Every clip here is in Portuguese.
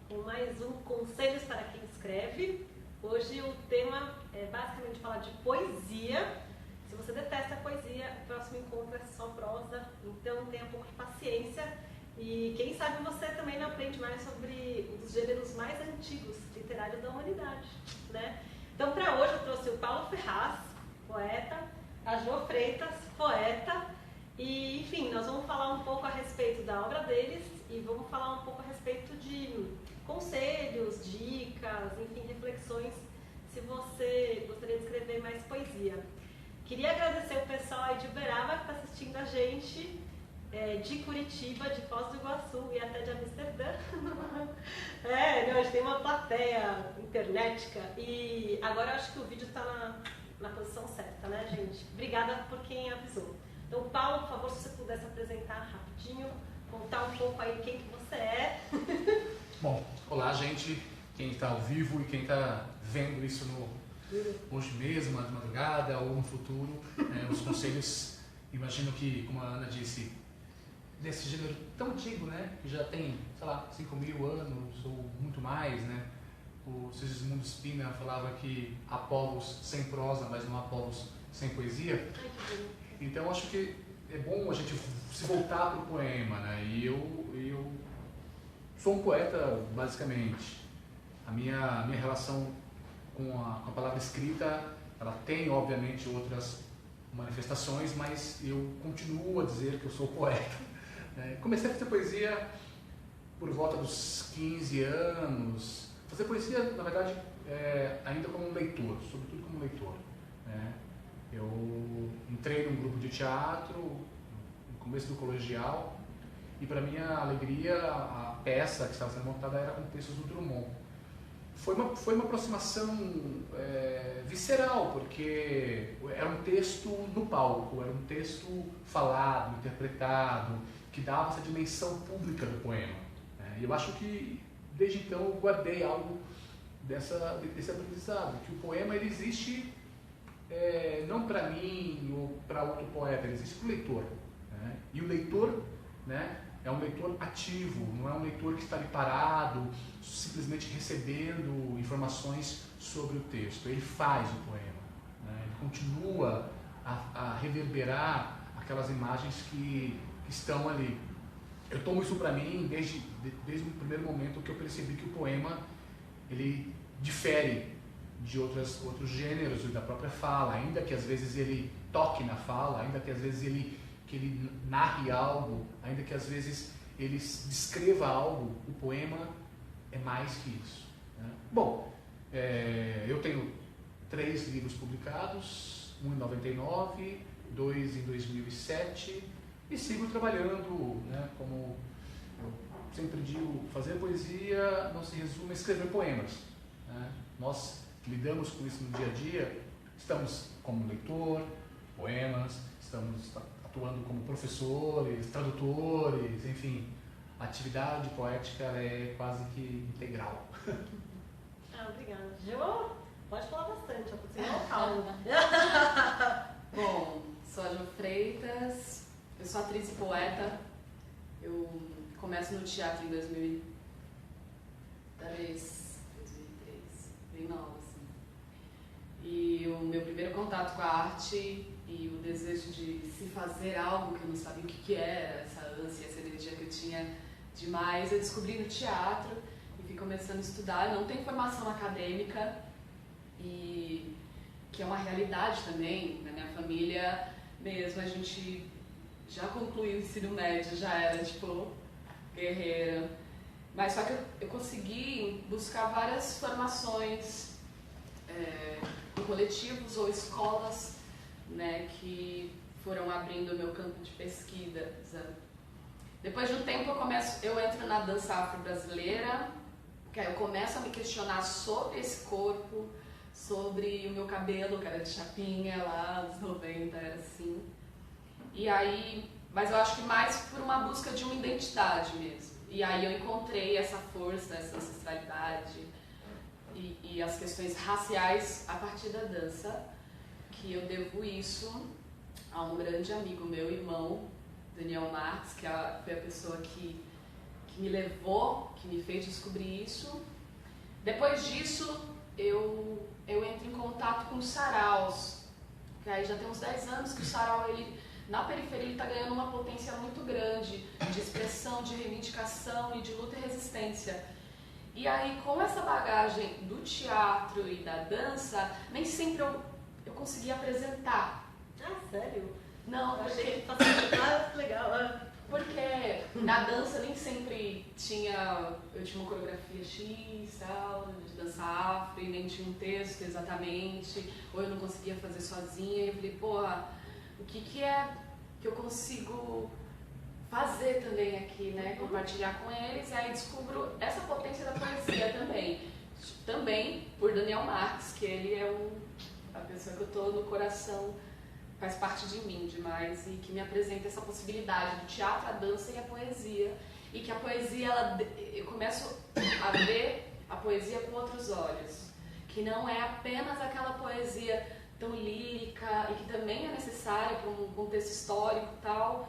com mais um Conselhos para quem escreve. Hoje o tema é basicamente falar de poesia. Se você detesta a poesia, o próximo encontro é só prosa, então tenha um pouco de paciência. E quem sabe você também não aprende mais sobre um dos gêneros mais antigos literários da humanidade, né? Então, para hoje eu trouxe o Paulo Ferraz, poeta, a Jo Freitas, poeta, e, enfim, nós vamos falar um pouco a respeito da obra deles e vamos falar um pouco a respeito de conselhos, dicas, enfim, reflexões, se você gostaria de escrever mais poesia. Queria agradecer o pessoal aí de Uberaba que está assistindo a gente, de Curitiba, de Foz do Iguaçu e até de Amsterdã. Hoje tem uma plateia internética e agora eu acho que o vídeo está na posição certa, né, gente? Obrigada por quem avisou. Então, Paulo, por favor, se você pudesse apresentar rapidinho, contar um pouco aí quem que você é. Bom, olá, gente, quem está ao vivo e quem está vendo isso hoje mesmo, de madrugada ou no futuro. Os conselhos, imagino que, como a Ana disse, desse gênero tão antigo, né, que já tem, sei lá, 5.000 anos ou muito mais, né? O Sigismundo Spina falava que Apolos sem prosa, mas não Apolos sem poesia. Então acho que é bom a gente se voltar para o poema, né? E eu sou um poeta, basicamente. A minha relação com a palavra escrita, ela tem, obviamente, outras manifestações, mas eu continuo a dizer que eu sou poeta. Comecei a fazer poesia por volta dos 15 anos. Fazer poesia, na verdade, ainda como um leitor, sobretudo como leitor. Eu entrei num grupo de teatro no começo do colegial e, para minha alegria, a peça que estava sendo montada era com textos do Drummond. Foi uma aproximação visceral, porque era um texto no palco, era um texto falado, interpretado, que dava essa dimensão pública do poema. E eu acho que, desde então, eu guardei algo desse aprendizado, que o poema ele existe não para mim ou para outro poeta, ele existe para o leitor. E o leitor, é um leitor ativo, não é um leitor que está ali parado, simplesmente recebendo informações sobre o texto. Ele faz o poema, ele continua a reverberar aquelas imagens que estão ali. Eu tomo isso para mim desde o primeiro momento que eu percebi que o poema ele difere de outros gêneros e da própria fala, ainda que às vezes ele toque na fala, ainda que às vezes ele narre algo, ainda que às vezes ele descreva algo, o poema é mais que isso. Bom, eu tenho 3 livros publicados, um em 99, 2 em 2007, e sigo trabalhando, como eu sempre digo, fazer poesia não se resume a escrever poemas. Nós lidamos com isso no dia a dia, estamos como leitor, poemas, estamos atuando como professores, tradutores, enfim, a atividade poética é quase que integral. Obrigada. Jo, pode falar bastante, eu consigo Paulo. Bom, sou a Jo Freitas, eu sou atriz e poeta, eu começo no teatro em 2003, bem nova, assim. E o meu primeiro contato com a arte e o desejo de se fazer algo que eu não sabia o que era, essa ânsia, essa energia que eu tinha demais, eu descobri no teatro e fui começando a estudar. Eu não tenho formação acadêmica, e que é uma realidade também. Na minha família mesmo, a gente já concluiu o ensino médio, já era tipo guerreira. Mas só que eu consegui buscar várias formações em coletivos ou escolas, que foram abrindo o meu campo de pesquisa. Depois de um tempo eu entro na dança afro-brasileira, que aí eu começo a me questionar sobre esse corpo, sobre o meu cabelo, que era de chapinha lá nos 90, era assim. E aí, mas eu acho que mais por uma busca de uma identidade mesmo. E aí eu encontrei essa força, essa ancestralidade e as questões raciais a partir da dança, que eu devo isso a um grande amigo meu, irmão, Daniel Marques, que foi a pessoa que me levou, que me fez descobrir isso. Depois disso, eu entro em contato com os saraus, que aí já tem uns 10 anos que o sarau, ele, na periferia, ele está ganhando uma potência muito grande de expressão, de reivindicação e de luta e resistência. E aí, com essa bagagem do teatro e da dança, nem sempre eu conseguia apresentar. Ah, sério? Não, eu porque... achei que fosse legal. Porque na dança nem sempre eu tinha uma coreografia X, tal, de dança afro, e nem tinha um texto exatamente, ou eu não conseguia fazer sozinha, e eu falei, porra, o que é que eu consigo fazer também aqui, né, compartilhar com eles, e aí descubro essa potência da poesia também por Daniel Marques, que ele é a pessoa que eu tô no coração, faz parte de mim demais, e que me apresenta essa possibilidade do teatro, a dança e a poesia, e que a poesia, eu começo a ver a poesia com outros olhos, que não é apenas aquela poesia tão lírica, e que também é necessária para um contexto histórico e tal,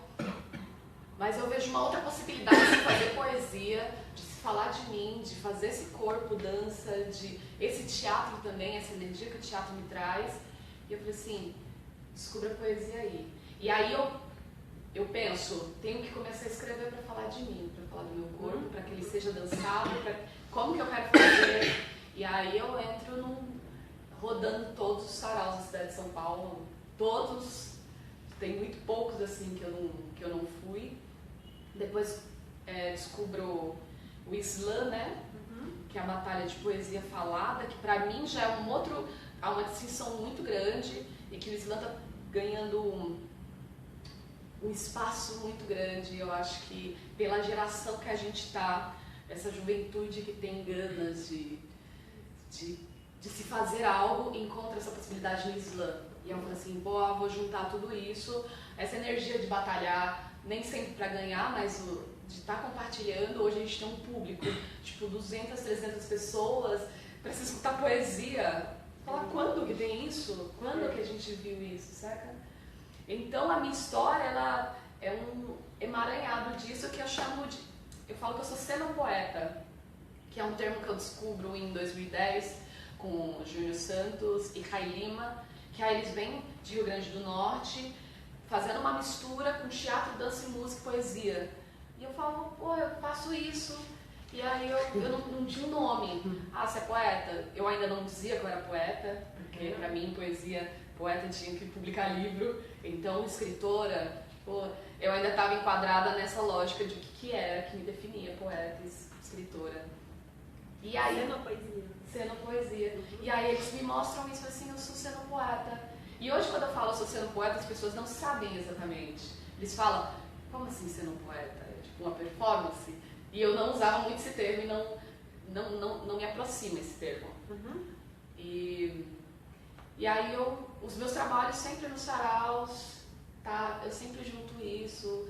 mas eu vejo uma outra possibilidade de fazer poesia, de se falar de mim, de fazer esse corpo, dança, de esse teatro também, essa energia que o teatro me traz, e eu falei assim, descubra a poesia aí. E aí eu penso, tenho que começar a escrever para falar de mim, para falar do meu corpo, para que ele seja dançado, como que eu quero fazer. E aí eu entro rodando todos os saraus da cidade de São Paulo, todos, tem muito poucos assim que eu não fui. Depois descubro o slam, né? Que é a batalha de poesia falada, que para mim já é há uma distinção muito grande, e que o slam está ganhando um espaço muito grande. Eu acho que pela geração que a gente está, essa juventude que tem ganas de se fazer algo, encontra essa possibilidade no slam. E eu falo assim, vou juntar tudo isso, essa energia de batalhar, nem sempre para ganhar, mas de estar compartilhando. Hoje a gente tem um público, tipo 200, 300 pessoas, para se escutar poesia. Fala, quando que tem isso? Quando que a gente viu isso, saca? Então a minha história, ela é um emaranhado disso que eu falo que eu sou cenopoeta, que é um termo que eu descubro em 2010 com Júnior Santos e Rai Lima, que aí eles vêm de Rio Grande do Norte, fazendo uma mistura com teatro, dança e música e poesia. E eu falo, eu faço isso. E aí eu não tinha um nome. Ah, você é poeta? Eu ainda não dizia que eu era poeta, porque pra mim poeta tinha que publicar livro. Então, escritora, eu ainda estava enquadrada nessa lógica de o que era que me definia, poeta, escritora. E aí, cenopoesia. E aí eles me mostram isso assim, eu sou cenopoeta. E hoje quando eu falo eu sou cenopoeta, as pessoas não sabem exatamente. Eles falam, como assim cenopoeta? É tipo uma performance? E eu não usava muito esse termo e não me aproxima esse termo. E aí os meus trabalhos sempre nos saraus, tá? Eu sempre junto isso.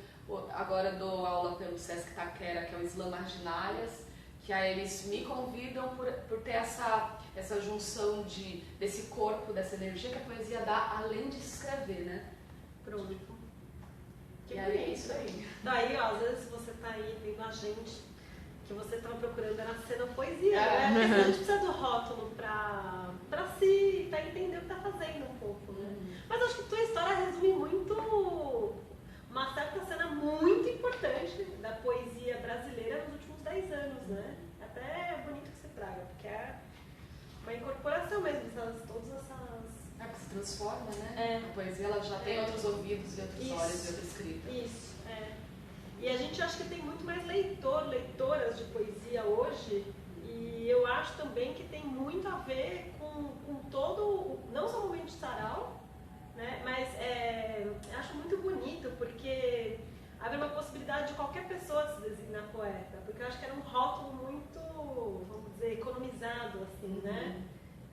Agora dou aula pelo Sesc Itaquera, que é o Slam Marginárias, que aí eles me convidam por ter essa junção desse corpo, dessa energia que a poesia dá, além de escrever, né? Pronto. E aí é isso aí. Daí, ó, às vezes você tá aí vendo a gente, que você estava procurando era cenopoesia, né? Porque a gente precisa do rótulo pra entender o que tá fazendo um pouco, né? Mas acho que tua história resume muito uma certa cena muito importante da poesia brasileira nos últimos 10 anos, né? Até é bonito que você traga, porque é uma incorporação mesmo, todas essas... que se transforma, né? A poesia ela já tem outros ouvidos e outros olhos e outra escrita. Isso, E a gente acha que tem muito mais leitoras de poesia hoje, e eu acho também que tem muito a ver com todo, não só o momento de sarau, né? Mas acho muito bonito, porque abre uma possibilidade de qualquer pessoa se designar poeta, porque eu acho que era um rótulo muito, vamos dizer, economizado, assim, né?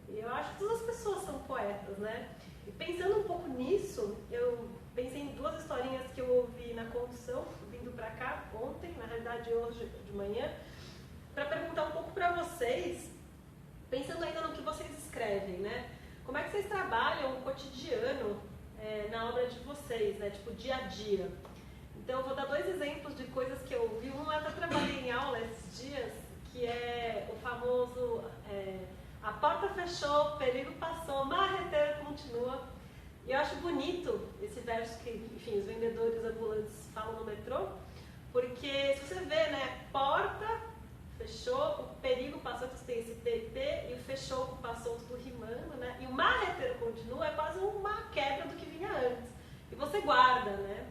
E eu acho que todas as pessoas são poetas, né? E pensando um pouco nisso, eu pensei em 2 historinhas que eu ouvi na condução, vindo pra cá ontem, na realidade hoje de manhã, para perguntar um pouco para vocês, pensando ainda no que vocês escrevem, né? Como é que vocês trabalham o cotidiano na obra de vocês, né? Tipo, dia a dia. Então, eu vou dar 2 exemplos de coisas que eu vi. Um eu até trabalhei em aula esses dias, que é o famoso a porta fechou, perigo passou, marreteiro continua. E eu acho bonito esse verso que, enfim, os vendedores ambulantes falam no metrô, porque se você vê, né, porta fechou, o perigo passou, então você tem esse PP, e o fechou, o passou, tudo rimando, né? E o marreteiro continua é quase uma quebra do que vinha antes. E você guarda, né?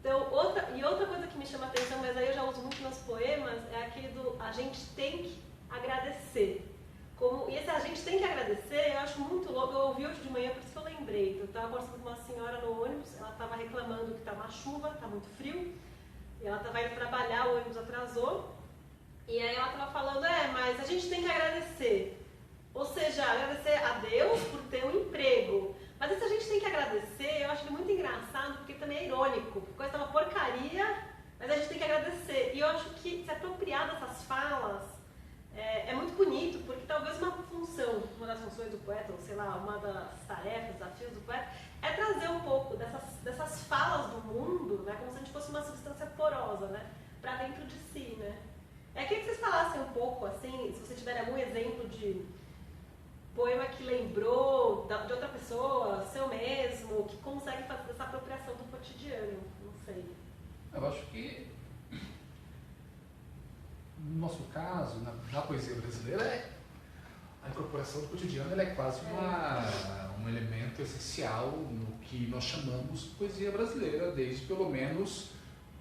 Então, outra coisa que me chama a atenção, mas aí eu já uso muito nos poemas, é aquele do a gente tem que agradecer. E esse a gente tem que agradecer, eu acho muito louco. Eu ouvi hoje de manhã, por isso que eu lembrei. Eu estava conversando com uma senhora no ônibus, ela estava reclamando que está uma chuva, está muito frio, e ela estava indo trabalhar, o ônibus atrasou, e aí ela estava falando, mas a gente tem que agradecer. Ou seja, agradecer a Deus por ter um emprego. Mas isso a gente tem que agradecer, eu acho ele muito engraçado, porque também é irônico. A coisa tá uma porcaria, mas a gente tem que agradecer. E eu acho que se apropriar dessas falas é muito bonito, porque talvez uma das funções do poeta, ou sei lá, uma das tarefas, desafios do poeta, é trazer um pouco dessas falas do mundo, né, como se a gente fosse uma substância porosa, né, para dentro de si, né. Eu queria que vocês falassem um pouco, assim, se você tiver algum exemplo de poema que lembrou de outra pessoa, seu mesmo, que consegue fazer essa apropriação do cotidiano, não sei. Eu acho que, no nosso caso, na poesia brasileira, a incorporação do cotidiano ela é quase um elemento essencial no que nós chamamos poesia brasileira, desde pelo menos,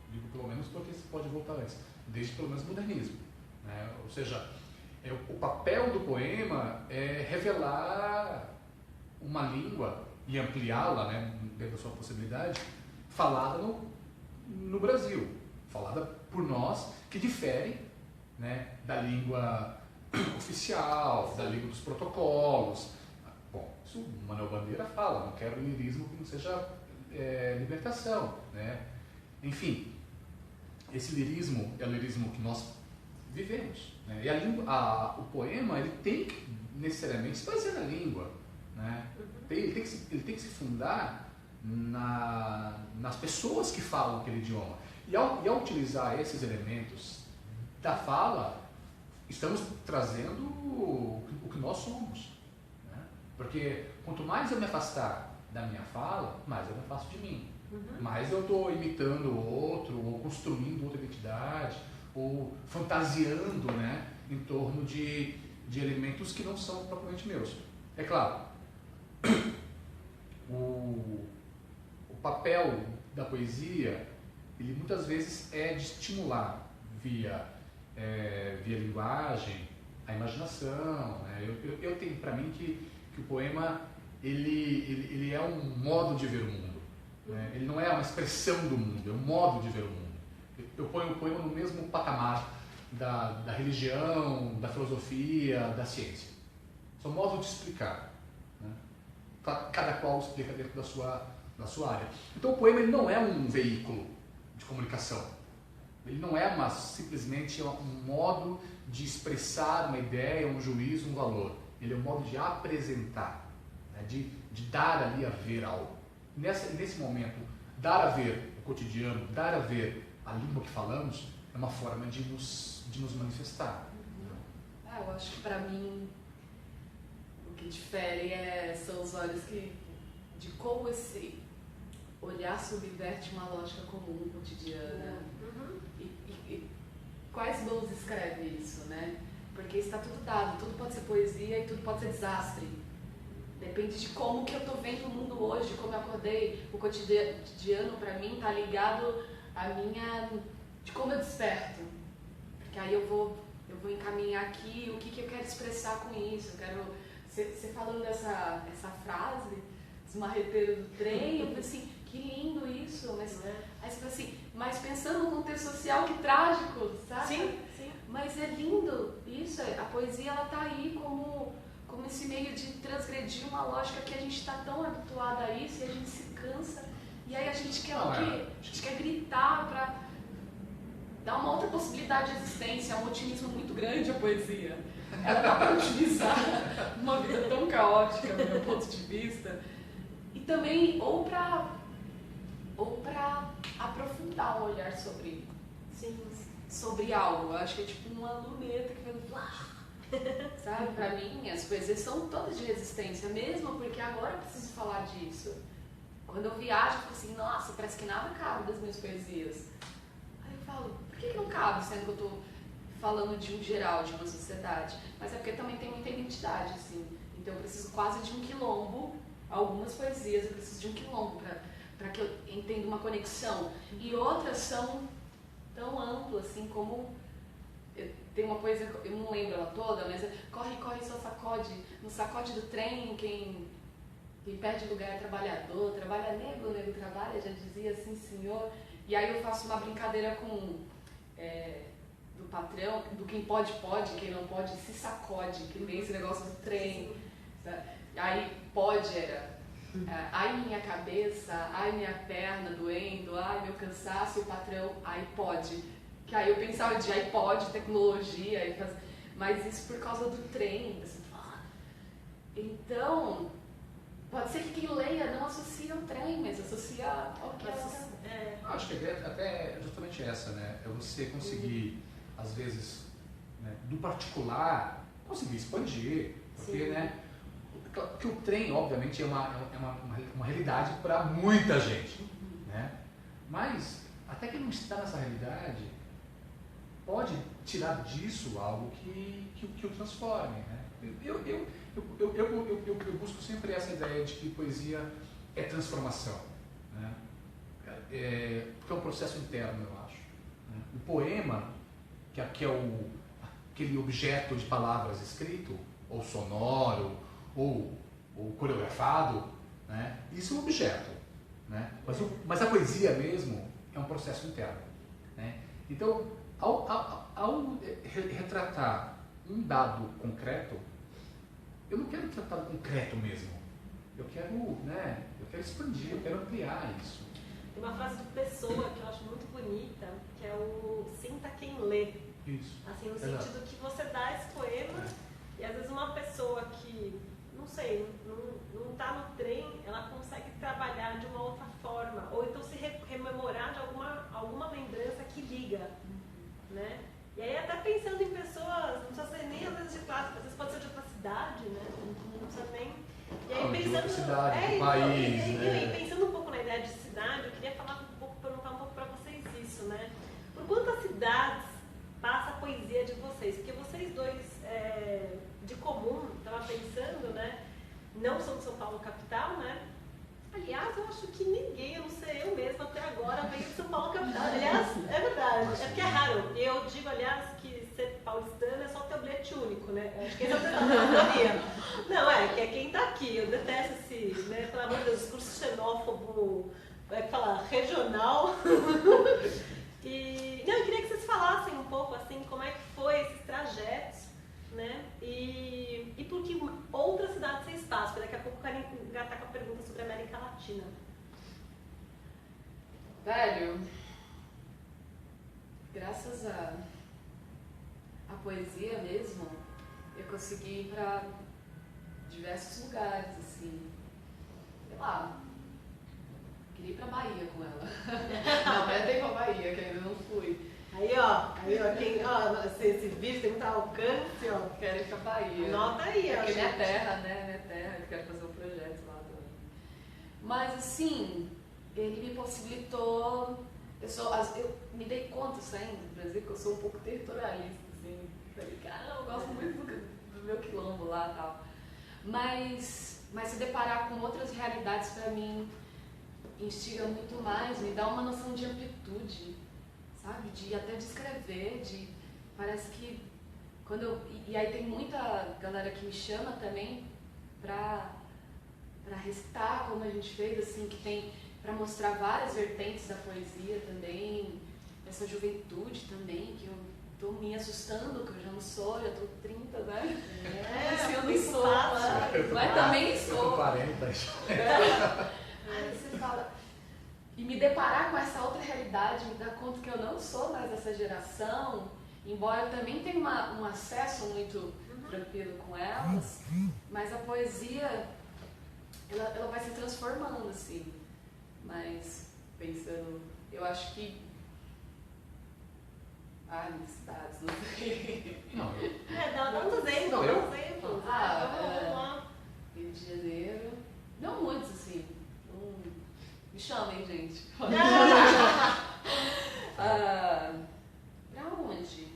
digo pelo menos porque se pode voltar antes, desde pelo menos o modernismo, né? Ou seja, o papel do poema é revelar uma língua e ampliá-la, né, dentro da sua possibilidade, falada no Brasil, falada por nós, que difere, né, da língua oficial, da língua dos protocolos. Bom, isso o Manuel Bandeira fala, não quero lirismo que não seja libertação, né? Enfim, esse lirismo é o lirismo que nós vivemos, né? E o poema ele tem que necessariamente se basear na língua, né? Ele tem que se fundar nas pessoas que falam aquele idioma. E ao utilizar esses elementos da fala, estamos trazendo o que nós somos, né? Porque quanto mais eu me afastar da minha fala, mais eu me afasto de mim. Mais eu estou imitando o outro, ou construindo outra identidade, ou fantasiando, né, em torno de elementos que não são propriamente meus. É claro, o papel da poesia, ele muitas vezes é de estimular via linguagem, a imaginação, né? Eu tenho para mim que o poema ele é um modo de ver o mundo, né? Ele não é uma expressão do mundo, é um modo de ver o mundo. Eu ponho o poema no mesmo patamar da religião, da filosofia, da ciência. São modos de explicar, né? Cada qual explica dentro da sua área. Então o poema ele não é um veículo de comunicação. Ele não é simplesmente um modo de expressar uma ideia, um juízo, um valor. Ele é um modo de apresentar, né? de dar ali a ver algo. Nesse momento, dar a ver o cotidiano, dar a ver a língua que falamos, é uma forma de nos manifestar. Eu acho que para mim o que difere são os olhos de como esse olhar subverte uma lógica comum cotidiana. E quais mãos escreve isso, né? Porque está tudo dado, tudo pode ser poesia e tudo pode ser desastre. Depende de como que eu estou vendo o mundo hoje, como eu acordei. O cotidiano para mim está ligado de como eu desperto. Porque aí eu vou encaminhar aqui o que eu quero expressar com isso. Você falando essa frase, dos marreteiros do trem, eu falei assim, que lindo isso, mas aí você fala assim, mas pensando no contexto social, que trágico, sabe? Sim. Mas é lindo isso, a poesia ela tá aí como esse meio de transgredir uma lógica que a gente está tão habituado a isso e a gente se cansa, e aí a gente quer o quê? A gente quer gritar para dar uma outra possibilidade de existência, é um otimismo muito grande a poesia. Ela dá para utilizar uma vida tão caótica do meu ponto de vista, e também ou para aprofundar um olhar sobre algo. Eu acho que é tipo uma luneta que vai... Sabe? Pra mim, as poesias são todas de resistência, mesmo porque agora eu preciso falar disso. Quando eu viajo, eu fico assim, nossa, parece que nada cabe das minhas poesias. Aí eu falo, por que não cabe, sendo que eu tô falando de um geral, de uma sociedade? Mas é porque também tem muita identidade, assim. Então eu preciso quase de um quilombo. Algumas poesias eu preciso de um quilombo para que eu entenda uma conexão. E outras são tão amplas, assim, como... Tem uma poesia, eu não lembro ela toda, mas é corre, corre, só sacode. No sacode do trem, quem perde lugar é trabalhador. Trabalha nego, nego trabalha, já dizia assim, senhor. E aí eu faço uma brincadeira com... do patrão, do quem pode, quem não pode, se sacode, que vem esse negócio do trem. Aí pode era, ai minha cabeça, ai minha perna doendo, ai meu cansaço, o patrão, ai pode. Que aí eu pensava de iPod, tecnologia, mas isso por causa do trem. Assim, então, pode ser que quem leia não associa ao trem, mas associa ao que é. Acho que a ideia até é justamente essa, né? É você conseguir, às vezes, né, do particular, conseguir expandir. Porque, né? Porque o trem, obviamente, é uma realidade para muita gente, né? Mas, até quem não está nessa realidade, pode tirar disso algo que o transforme, né? Eu busco sempre essa ideia de que poesia é transformação, né? Porque é um processo interno, eu acho, né? O poema, que é aquele objeto de palavras escrito, ou sonoro, ou coreografado, né? Isso é um objeto, né? Mas a poesia mesmo é um processo interno, né? Então, ao retratar um dado concreto, eu não quero tratar o concreto mesmo. Eu quero expandir, eu quero ampliar isso. Tem uma frase do Pessoa que eu acho muito bonita, que é o sinta quem lê. Isso. Assim, no sentido que você dá esse poema e às vezes uma pessoa que, não sei, não está no trem, ela consegue trabalhar de uma outra forma, ou então se rememorar de alguma lembrança que liga, né? E aí até pensando em pessoas, não precisa ser nem às vezes de classe, às vezes pode ser de outra cidade, né? Não precisa nem... E aí pensando... De outra cidade, do país, né? E pensando um pouco na ideia de cidade, eu queria perguntar um pouco para vocês isso, né? Por quantas cidades passa a poesia de vocês? Porque vocês dois, de comum, estava pensando, né? Não são de São Paulo capital, né? Aliás, eu acho que ninguém, eu não sei, eu mesma até agora veio de São Paulo capital. Aliás, é verdade, é porque é raro. E eu digo, aliás, que ser paulistano é só ter o bilhete único, né? Acho que esse é o teoria. Não, que é quem tá aqui. Eu detesto esse, né, pelo amor de Deus, discurso xenófobo, regional. E eu queria que vocês falassem um pouco, assim, como é que foi esses trajetos, né? E por que outras cidades vocês passam? Porque daqui a pouco eu quero engatar com a pergunta sobre a América Latina. Velho, graças à poesia mesmo, eu consegui ir para diversos lugares, assim. Sei lá, queria ir pra Bahia com ela. Não, mas eu tenho pra Bahia, que ainda não fui. Aí, esse vídeo tem muito alcance, ó. Quero ir pra Bahia. Anota aí, ó. Porque é minha terra, né? Minha terra, eu quero fazer um projeto lá também. Mas, assim, ele me possibilitou... Eu me dei conta, saindo do Brasil, que eu sou um pouco territorialista, assim. Falei, cara, eu gosto muito do meu quilombo lá e tal. Mas se deparar com outras realidades, pra mim, instiga muito mais, me dá uma noção de amplitude, sabe? Até de escrever, parece que e aí tem muita galera que me chama também pra recitar, como a gente fez, assim, que tem pra mostrar várias vertentes da poesia também, essa juventude também, que eu tô me assustando, que eu já não sou, já tô 30, né? Se eu não sou, mas também sou. Eu tô 40. Aí você fala... E me deparar com essa outra realidade, me dar conta que eu não sou mais dessa geração, embora eu também tenha um acesso muito tranquilo com elas, mas a poesia, ela vai se transformando, assim. Mas pensando Eu acho que... muitas cidades, não sei. Não, dá uns exemplos, Não, eu- vamos lá. Rio de Janeiro. Não muitos, assim. Me chamem, gente. Pra onde?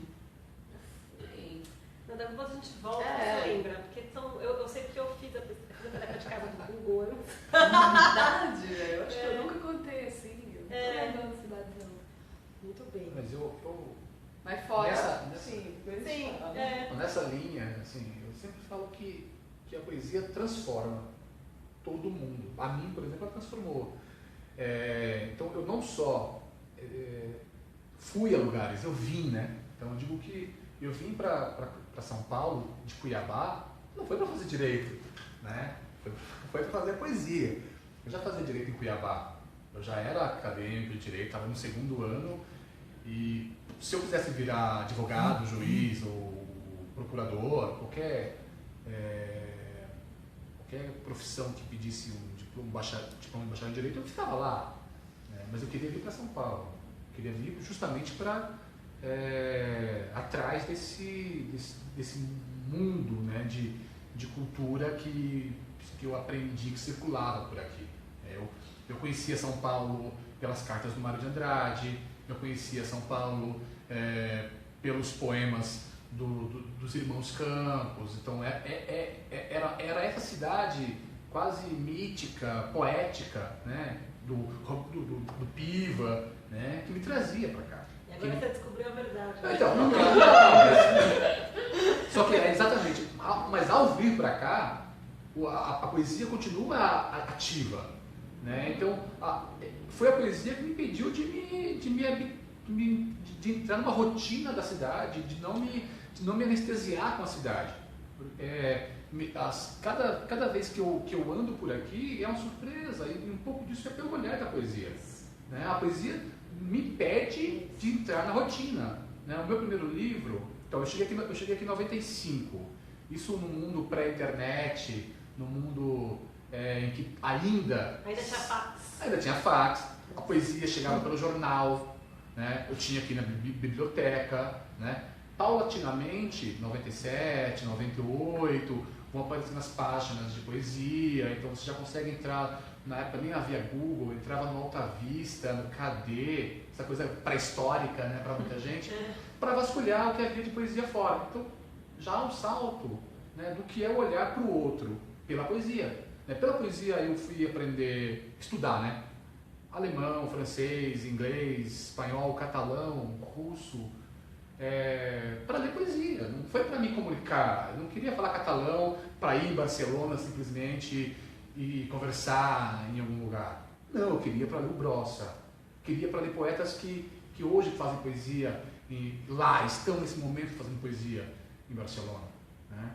Depois a gente volta, você lembra? Porque eu sei que eu fiz a tarefa de casa do Google. Verdade, velho. Eu acho que eu nunca contei assim. Eu não tô lembrando da cidade, não. Muito bem. mas Mas fora. Sim, nessa linha, assim, eu sempre falo que a poesia transforma todo mundo. A mim, por exemplo, ela transformou. Então, eu não só fui a lugares, eu vim, né? Então, eu digo que eu vim para São Paulo, de Cuiabá, não foi para fazer direito, né? Foi para fazer poesia. Eu já fazia direito em Cuiabá. Eu já era acadêmico de direito, estava no 2º ano. E se eu quisesse virar advogado, juiz ou procurador, qualquer profissão que pedisse um diploma de bacharel em direito, eu ficava lá. Mas eu queria vir para São Paulo. Eu queria vir justamente para atrás desse mundo, né, de cultura que eu aprendi que circulava por aqui. Eu conhecia São Paulo pelas cartas do Mário de Andrade, eu conhecia São Paulo pelos poemas dos irmãos Campos. Então era essa cidade quase mítica, poética, né, do Piva, né, que me trazia para cá. E agora você descobriu a verdade. Então, só que exatamente, mas ao vir para cá, a poesia continua ativa, né? Então, foi a poesia que me impediu de entrar numa rotina da cidade, de não me anestesiar com a cidade. Cada vez que eu ando por aqui é uma surpresa, e um pouco disso é pelo olhar da poesia, né? A poesia me impede de entrar na rotina, né? O meu primeiro livro, então eu cheguei aqui em 95, isso no mundo pré-internet, no mundo em que ainda tinha fax, a poesia chegava pelo jornal, né? Eu tinha aqui na biblioteca, né? Paulatinamente, 97, 98, vão aparecendo as páginas de poesia, então você já consegue entrar. Na época nem havia Google, entrava no Alta Vista, no KD, essa coisa pré-histórica, né, para muita gente, para vasculhar o que havia de poesia fora. Então, já há um salto, né, do que é olhar para o outro pela poesia. Né? Pela poesia eu fui aprender, estudar, né? Alemão, francês, inglês, espanhol, catalão, russo, para ler poesia. Não foi para me comunicar. Eu não queria falar catalão para ir em Barcelona simplesmente e conversar em algum lugar. Não, eu queria para ler o Brossa. Queria para ler poetas que hoje fazem poesia e lá estão nesse momento fazendo poesia em Barcelona. Né?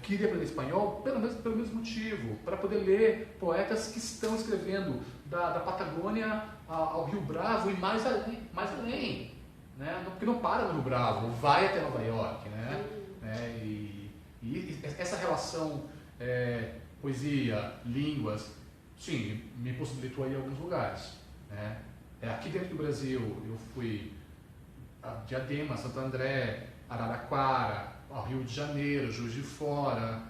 Queria aprender espanhol pelo mesmo motivo, para poder ler poetas que estão escrevendo da Patagônia ao Rio Bravo e mais além. Né? Porque não para no Rio Bravo, vai até Nova York. Né? E essa relação poesia, línguas, sim, me possibilitou ir a alguns lugares. Né? Aqui dentro do Brasil, eu fui a Diadema, Santo André, Araraquara, ao Rio de Janeiro, Juiz de Fora,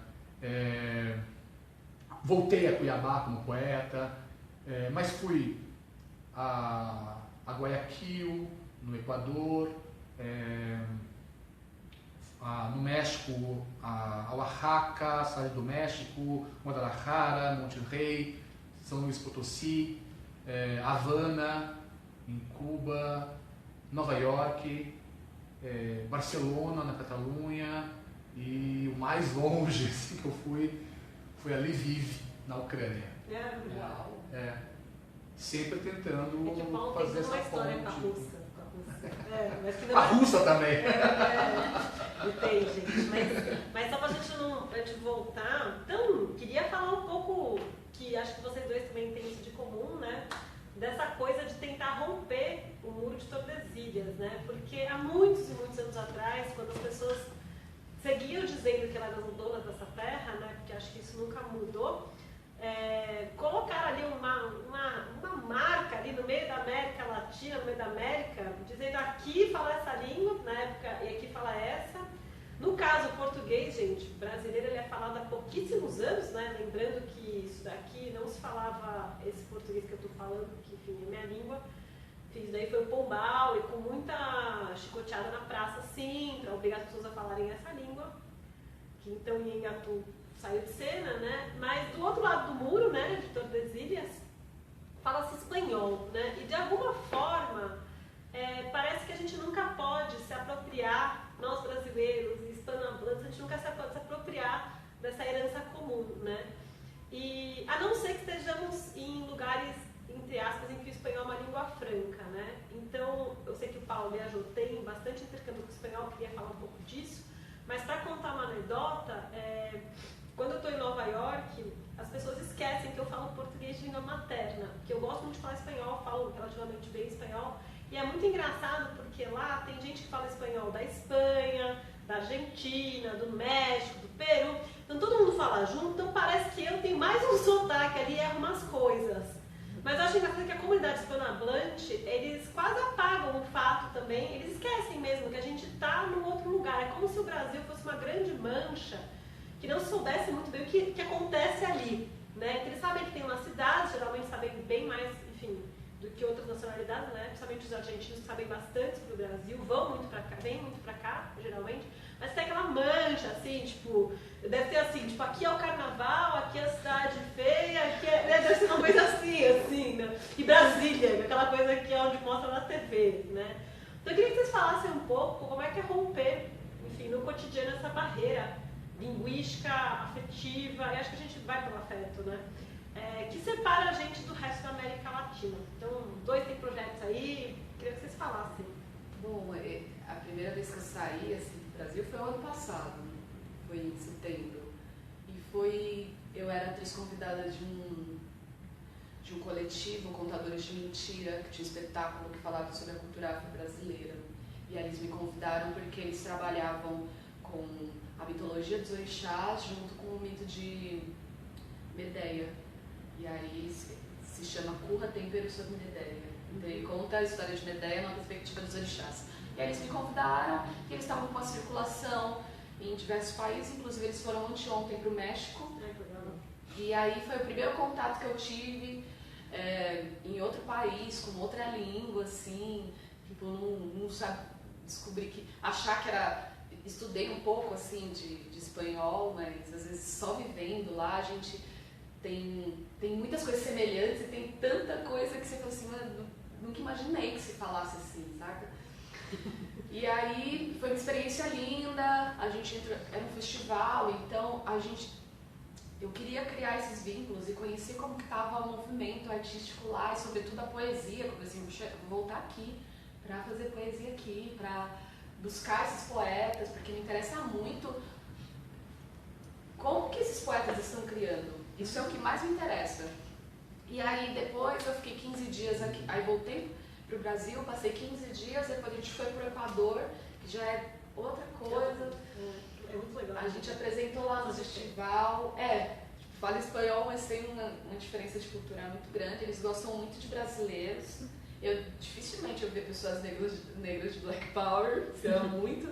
voltei a Cuiabá como poeta, mas fui a Guayaquil, no Equador, no México, a Oaxaca, cidade do México, Guadalajara, Monterrey, São Luís Potosí, Havana, em Cuba, Nova York, Barcelona, na Catalunha, e o mais longe assim, que eu foi a Lviv, na Ucrânia. Sempre tentando fazer essa ponte. Com a russa também. Entendi, gente. Mas só pra gente voltar, então, queria falar um pouco, que acho que vocês dois também têm isso de comum, né? Dessa coisa de tentar romper o muro de Tordesilhas, né? Porque há muitos e muitos anos atrás, quando as pessoas seguiam dizendo que elas eram donas dessa terra, né? Porque acho que isso nunca mudou, colocaram ali uma marca ali no meio da América Latina, no meio da América, dizendo aqui fala essa língua, na época, e aqui fala essa. No caso, o português, gente, brasileiro, ele é falado há pouquíssimos anos, né? Lembrando que isso daqui não se falava esse português que eu estou falando, que enfim é minha língua. Isso daí foi o Pombal e com muita chicoteada na praça, sim, para obrigar as pessoas a falarem essa língua, que então em Engatu saiu de cena, né? Mas do outro lado do muro, né, de Tordesilhas, fala-se espanhol, né? E de alguma forma, parece que a gente nunca pode se apropriar, nós brasileiros e hispanohablantes, a gente nunca pode se apropriar dessa herança comum, né? E a não ser que estejamos em lugares, entre aspas, em que o espanhol é uma língua franca, né? Então, eu sei que o Paulo viajou, tem bastante intercâmbio com o espanhol, eu queria falar um pouco disso, mas para contar uma anedota, quando eu estou em Nova York, as pessoas esquecem que eu falo português de língua materna, porque eu gosto muito de falar espanhol, falo relativamente bem espanhol, e é muito engraçado porque lá tem gente que fala espanhol da Espanha, da Argentina, do México, do Peru, então todo mundo fala junto, então parece que eu tenho mais um sotaque ali e erro umas coisas. Mas eu acho engraçado que a comunidade hispanohablante, eles quase apagam o fato também, eles esquecem mesmo que a gente está num outro lugar, é como se o Brasil fosse uma grande mancha, que não soubesse muito bem o que acontece ali, né? Eles sabem que tem uma cidade, geralmente sabem bem mais, enfim, do que outras nacionalidades, né? Principalmente os argentinos que sabem bastante sobre o Brasil, vão muito pra cá, vêm muito pra cá, geralmente, mas tem aquela mancha, assim, tipo, deve ter assim, tipo, aqui é o carnaval, aqui é a cidade feia, aqui deve ser uma coisa assim, né? E Brasília, aquela coisa que é onde mostra na TV, né? Então eu queria que vocês falassem um pouco como é que é romper, enfim, no cotidiano essa barreira linguística, afetiva, e acho que a gente vai pelo afeto, né? Que separa a gente do resto da América Latina. Então, os dois têm projetos aí, queria que vocês falassem. Bom, a primeira vez que eu saí assim, do Brasil foi o ano passado, foi em setembro. E eu era atriz convidada de um coletivo, Contadores de Mentira, que tinha um espetáculo que falava sobre a cultura afro-brasileira. E aí eles me convidaram porque eles trabalhavam com a mitologia dos orixás junto com o mito de Medeia. E aí se chama Curra Tempero sobre Medeia. Então ele conta a história de Medeia na perspectiva dos orixás. E aí eles me convidaram, e eles estavam com a circulação em diversos países, inclusive eles foram anteontem para o México. E aí foi o primeiro contato que eu tive em outro país, com outra língua, assim, tipo, não sabe, descobri que, achar que era, estudei um pouco, assim, de espanhol, mas às vezes só vivendo lá, a gente tem muitas coisas semelhantes e tem tanta coisa que você fala assim, nunca imaginei que se falasse assim, saca? E aí foi uma experiência linda, a gente era um festival, então eu queria criar esses vínculos e conhecer como que estava o movimento artístico lá e sobretudo a poesia, como assim, vou voltar aqui para fazer poesia aqui, para buscar esses poetas, porque me interessa muito como que esses poetas estão criando. Isso é o que mais me interessa. E aí depois eu fiquei 15 dias aqui, aí voltei para o Brasil, passei 15 dias, depois a gente foi para o Equador, que já é outra coisa. É muito legal. A gente apresentou lá no festival. Fala espanhol, mas tem uma diferença de cultura muito grande. Eles gostam muito de brasileiros. Dificilmente eu vejo pessoas negras de Black Power, isso é muito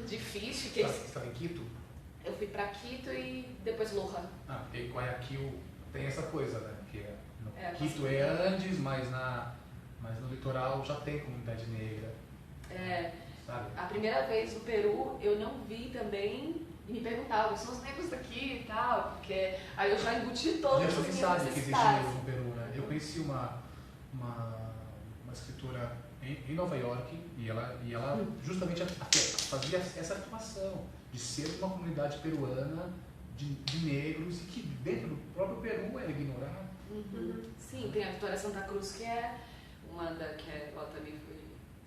difícil. Você estava em Quito? Eu fui para Quito e depois Loja. Porque Guayaquil tem essa coisa, né? Que Quito é Andes, mas no litoral já tem comunidade negra. Sabe? A primeira vez no Peru eu não vi também e me perguntavam, são os negros daqui e tal, porque aí eu já embuti todas as minhas necessidades. Que existe negro no Peru, né? Eu conheci uma escritora em Nova York e ela justamente fazia essa afirmação de ser uma comunidade peruana de negros e que dentro do próprio Peru é ignorado. Sim, tem a Vitória Santa Cruz, que é ela também foi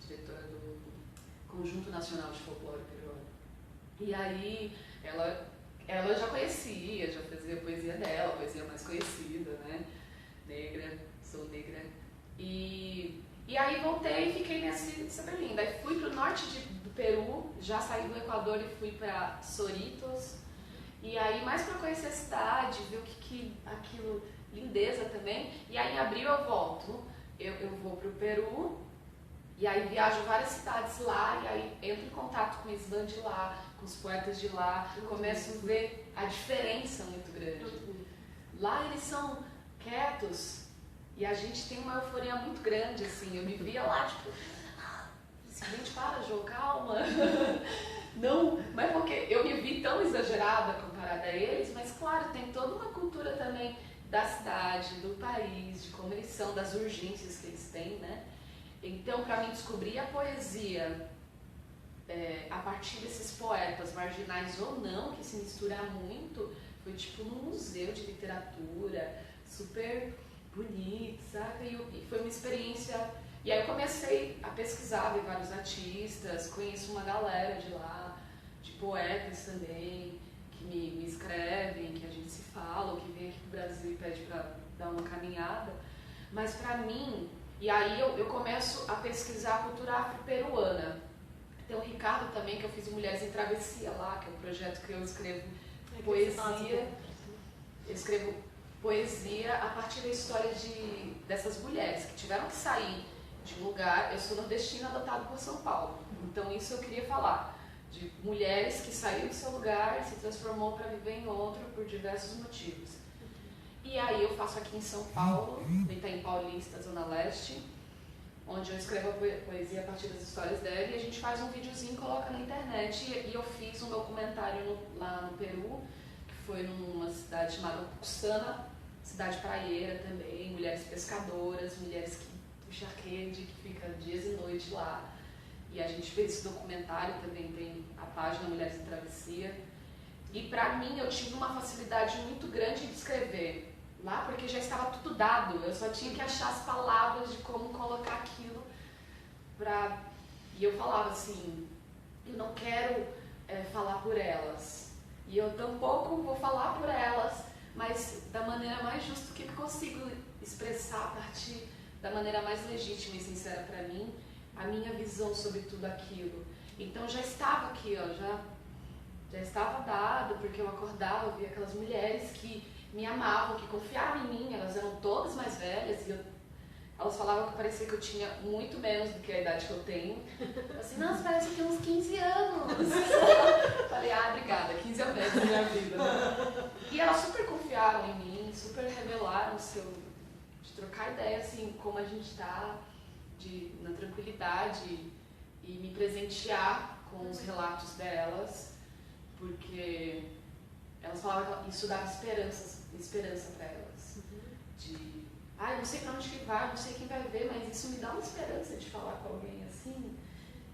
diretora do Conjunto Nacional de Folclore Peruano. E aí ela eu já conhecia, já fazia poesia dela, poesia mais conhecida, né? Negra, sou negra. E aí voltei e fiquei nessa Berlim. Daí fui para o norte do Peru, já saí do Equador e fui para Soritos. E aí, mais para conhecer a cidade, ver o que aquilo, lindeza também. E aí, em abril eu volto. Eu vou para o Peru, e aí viajo várias cidades lá, e aí entro em contato com o Islã de lá, com os poetas de lá, começo a ver a diferença muito grande. Lá eles são quietos, e a gente tem uma euforia muito grande, assim. Eu me via lá, tipo, gente, para, Jô, calma. Não, mas porque eu me vi tão exagerada comparada a eles, mas claro, tem toda uma cultura também da cidade, do país, de como eles são, das urgências que eles têm, né? Então, para mim descobrir a poesia a partir desses poetas, marginais ou não, que se misturam muito, foi tipo num museu de literatura, super bonito, sabe? E foi uma experiência. E aí eu comecei a pesquisar, ver vários artistas, conheço uma galera de lá, de poetas também, que me escrevem, que a gente se fala, ou que vem aqui pro Brasil e pede para dar uma caminhada. Mas para mim, e aí eu começo a pesquisar a cultura afro-peruana. Tem o Ricardo também, que eu fiz Mulheres em Travessia lá, que é um projeto que eu escrevo poesia. Eu escrevo poesia a partir da história dessas mulheres que tiveram que sair de um lugar. Eu sou nordestina, adotada por São Paulo. Então isso eu queria falar. De mulheres que saíram do seu lugar e se transformou para viver em outro por diversos motivos. E aí eu faço aqui em São Paulo, em Itaim Paulista, Zona Leste, onde eu escrevo a poesia a partir das histórias dela, e a gente faz um videozinho e coloca na internet. E eu fiz um documentário lá no Peru, que foi numa cidade chamada Puxana, cidade praieira também, mulheres pescadoras, mulheres que puxam rede, que ficam dias e noites lá. E a gente fez esse documentário, também tem a página Mulheres em Travessia. E pra mim eu tive uma facilidade muito grande de escrever lá, porque já estava tudo dado. Eu só tinha que achar as palavras de como colocar aquilo pra... E eu falava assim, eu não quero falar por elas. E eu tampouco vou falar por elas, mas da maneira mais justa que eu consigo expressar a partir da maneira mais legítima e sincera pra mim, a minha visão sobre tudo aquilo. Então já estava aqui, ó, já estava dado, porque eu acordava, eu via aquelas mulheres que me amavam, que confiavam em mim, elas eram todas mais velhas, e elas falavam que parecia que eu tinha muito menos do que a idade que eu tenho. Eu assim, nossa, parece que tem uns 15 anos. Falei, obrigada, 15 é o médio da minha vida. Né? E elas super confiaram em mim, super revelaram de trocar ideia, assim, como a gente está, na tranquilidade, e me presentear com os relatos delas, porque elas falavam que isso dava esperança para elas. Eu não sei para onde que vai, não sei quem vai ver, mas isso me dá uma esperança de falar com alguém assim.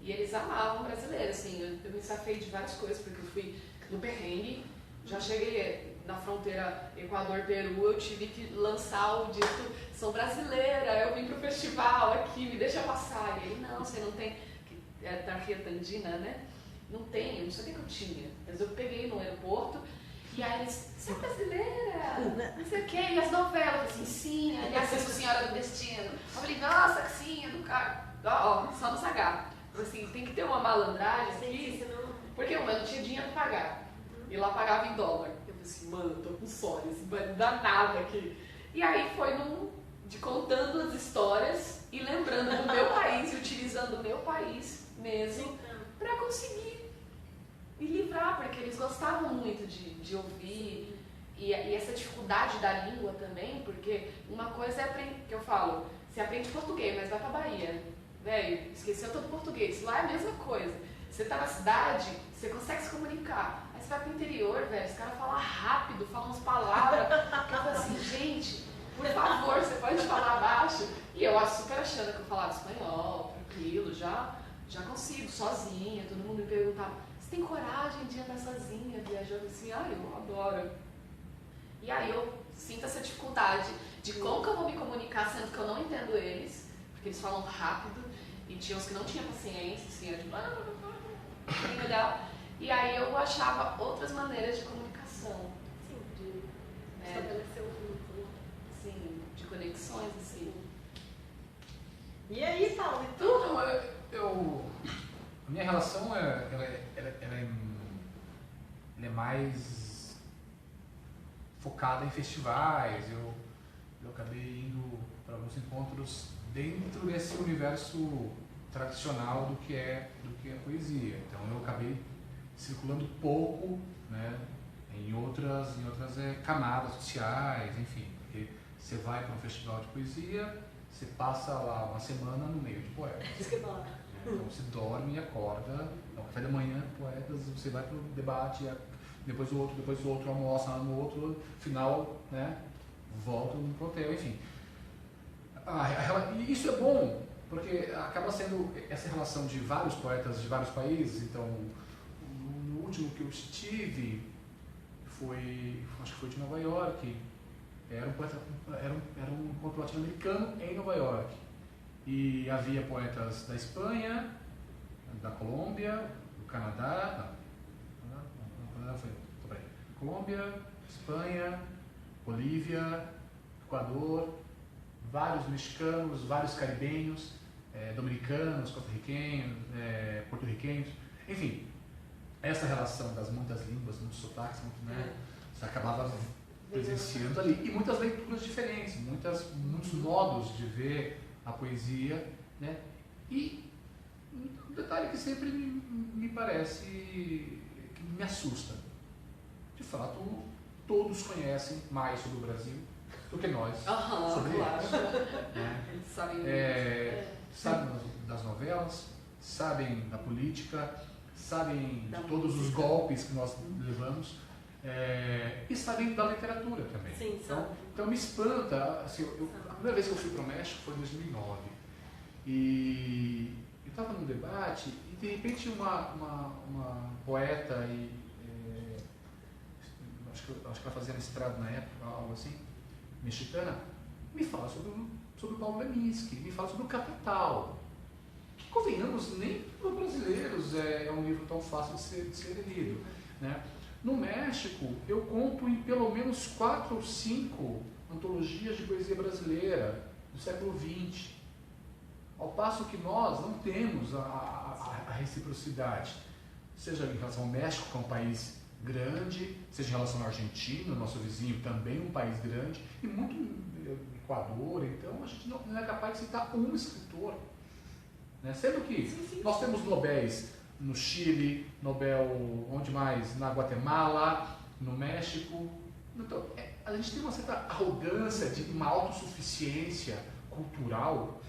E eles amavam brasileiro, assim, eu me safei de várias coisas, porque eu fui no perrengue, já cheguei na fronteira Equador-Peru, eu tive que lançar o dito, sou brasileira, eu vim pro festival aqui, me deixa passar. E ele, não, você não tem, é tarjeta andina, né? Não tem, eu não sabia que eu tinha. Mas eu peguei no aeroporto, e aí eles, você é brasileira? Não sei o quê, e as novelas, assim, sim, ali assisto Senhora do Destino. Eu falei, nossa, sim, é do cara, ó, só nos agarra. Assim, tem que ter uma malandragem aqui, porque eu não tinha dinheiro pra pagar. E lá pagava em dólar. Eu falei assim, mano, eu tô com sono, isso não dá nada aqui. E aí foi de contando as histórias e lembrando do meu país, e utilizando o meu país mesmo, pra conseguir me livrar, porque eles gostavam muito de ouvir. E essa dificuldade da língua também, porque uma coisa é aprender, que eu falo, você aprende português, mas vai pra Bahia. Velho, esqueceu todo o português. Lá é a mesma coisa. Você tá na cidade, você consegue se comunicar. Aí você vai pro interior, velho, os caras falam rápido, falam umas palavras. Que eu falo assim, gente, por favor, você pode falar baixo. E eu super achando que eu falava espanhol, tranquilo, já consigo, sozinha. Todo mundo me perguntava, você tem coragem de andar sozinha, viajando assim? Eu adoro. E aí eu sinto essa dificuldade de como que eu vou me comunicar, sendo que eu não entendo eles, porque eles falam rápido, e tinha uns que não tinham paciência, assim, era tipo, legal. E aí eu achava outras maneiras de comunicação. Sim, de estabelecer um vínculo. Sim, de conexões, assim. E aí, Paulo, e tu? Então, a minha relação ela é mais focada em festivais. Eu acabei indo para alguns encontros dentro desse universo tradicional do que é poesia. Então eu acabei circulando pouco, né, em outras camadas sociais, enfim, porque você vai para um festival de poesia, você passa lá uma semana no meio de poetas. Então você dorme e acorda, no café da manhã, poetas, você vai para o debate, depois o outro, almoça no outro, final, né, volta no hotel, enfim. E isso é bom, porque acaba sendo essa relação de vários poetas de vários países. Então, no último que eu estive, acho que foi de Nova York, era um encontro latino-americano em Nova York. E havia poetas da Espanha, da Colômbia, do Canadá, Colômbia, Espanha, Bolívia, Equador, vários mexicanos, vários caribenhos, dominicanos, costarriquenhos, porto-riquenhos, enfim, essa relação das muitas línguas, muitos sotaques, né, você acabava presenciando ali, e muitas leituras diferentes, muitos modos de ver a poesia, né, e um detalhe que sempre me parece, que me assusta. De fato, todos conhecem mais sobre o Brasil do que nós sobre claro. eles. Né? Eles sabem Sabem das novelas, sabem da política, sabem da de todos música. os golpes que nós levamos, e sabem da literatura também. Sim, então me espanta, assim, a primeira vez que eu fui para o México foi em 2009, e eu estava num debate e de repente uma poeta, acho que ela fazia mestrado na época, algo assim, mexicana, me fala sobre o Paulo Leminski, me fala sobre o Capital, que, convenhamos, nem para os brasileiros é um livro tão fácil de ser lido, né? No México, eu conto em pelo menos 4 ou 5 antologias de poesia brasileira do século XX, ao passo que nós não temos a reciprocidade, seja em relação ao México, que é um país grande, seja em relação à Argentina, nosso vizinho, também um país grande, e muito Equador. Então a gente não é capaz de citar um escritor, né? Sendo que nós temos Nobéis no Chile, Nobel onde mais? Na Guatemala, no México. Então a gente tem uma certa arrogância de uma autossuficiência cultural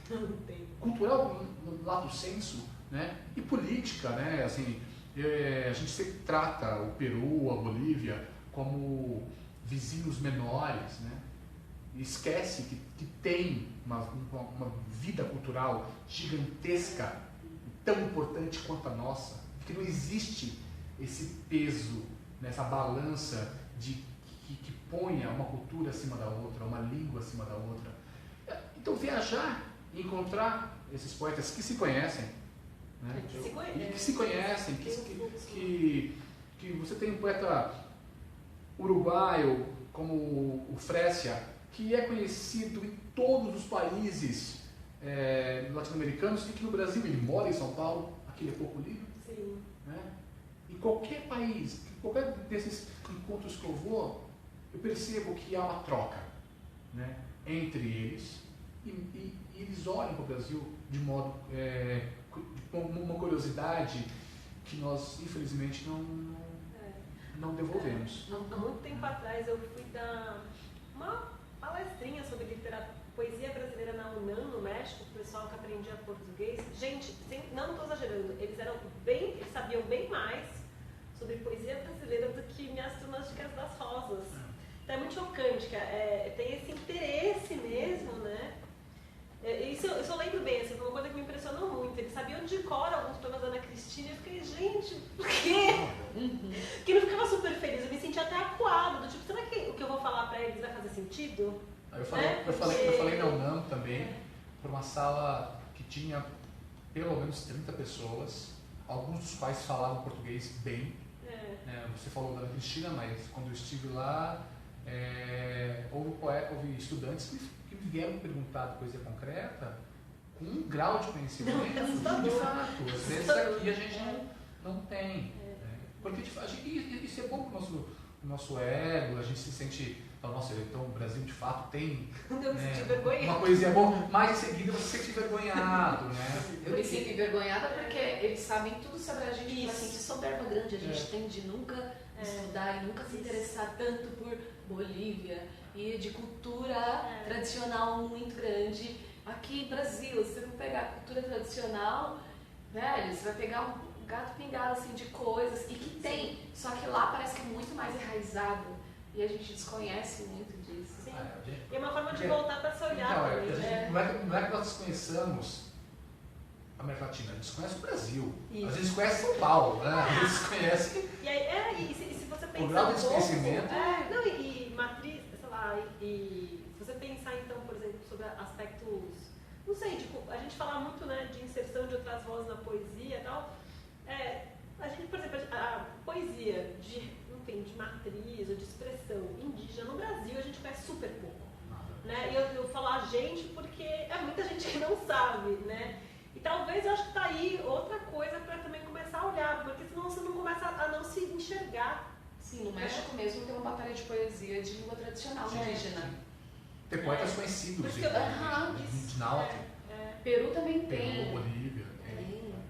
no lato sensu, né? E política, né? Assim, a gente sempre trata o Peru, a Bolívia como vizinhos menores, né? E esquece que tem uma vida cultural gigantesca, tão importante quanto a nossa, que não existe esse peso, nessa balança que ponha uma cultura acima da outra, uma língua acima da outra. Então viajar e encontrar esses poetas que se conhecem, né? Que se conhecem, que você tem um poeta uruguaio como o Frécia, que é conhecido em todos os países latino-americanos, e que no Brasil ele mora em São Paulo, aqui ele é pouco lido. Sim. Né? Em qualquer país, em qualquer desses encontros que eu vou, eu percebo que há uma troca, né, entre eles, e eles olham para o Brasil de modo, com uma curiosidade que nós, infelizmente, não devolvemos. Há muito tempo atrás eu fui dar uma palestrinha sobre poesia brasileira na UNAM, no México, o pessoal que aprendia português. Gente, não estou exagerando, eles sabiam bem mais sobre poesia brasileira do que minhas turmas de Casa das Rosas. Então é muito chocante, tem esse interesse mesmo, né? Isso eu lembro bem, assim, foi uma coisa que me impressionou muito. Eles sabiam de cor alguns poemas da Ana Cristina, e eu fiquei, gente, por quê? Porque não ficava super feliz, eu me sentia até acuada, do tipo, será que o que eu vou falar pra eles vai fazer sentido? Eu falei na UNAM também, por uma sala que tinha pelo menos 30 pessoas, alguns dos quais falavam português bem. Você falou da Ana Cristina, mas quando eu estive lá, houve estudantes que me vieram perguntar de poesia concreta com um grau de conhecimento de fato. Às vezes aqui a gente não tem. Porque isso é bom para o o nosso ego, a gente se sente, fala, nossa, então o Brasil de fato tem Eu me senti vergonhada. uma poesia boa, mas em seguida você se sente envergonhado, né? Eu me sinto envergonhada porque eles sabem tudo sobre a gente. Isso. Assim, de soberba grande, a gente tem de nunca estudar e nunca se interessar tanto por Bolívia e de cultura tradicional muito grande. Aqui em Brasil, se você for pegar a cultura tradicional, velho, você vai pegar um gato pingado assim de coisas e que tem, só que lá parece que é muito mais enraizado e a gente desconhece muito disso. Sim. Gente, E é uma forma de voltar para se olhar então, também. não é que nós desconheçamos a América Latina, a gente desconhece o Brasil. Isso. A gente conhece São Paulo, né? A gente desconhece E aí, se você pensar o grau de um pouco, desconhecimento. não, e matriz, sei lá, e se você pensar então, por exemplo, sobre aspectos, não sei, tipo, a gente fala muito, né, de inserção de outras vozes na poesia e tal, a gente, por exemplo, a poesia de, enfim, de matriz ou de expressão indígena no Brasil a gente conhece super pouco, né, e eu falo a gente porque é muita gente que não sabe, né, e talvez eu acho que tá aí outra coisa para também começar a olhar, porque senão você não começa a não se enxergar. Sim, no México mesmo tem uma batalha de poesia de língua tradicional indígena. Tem poetas conhecidos, Porque de Náutico, Peru também Peru, tem. Bolívia.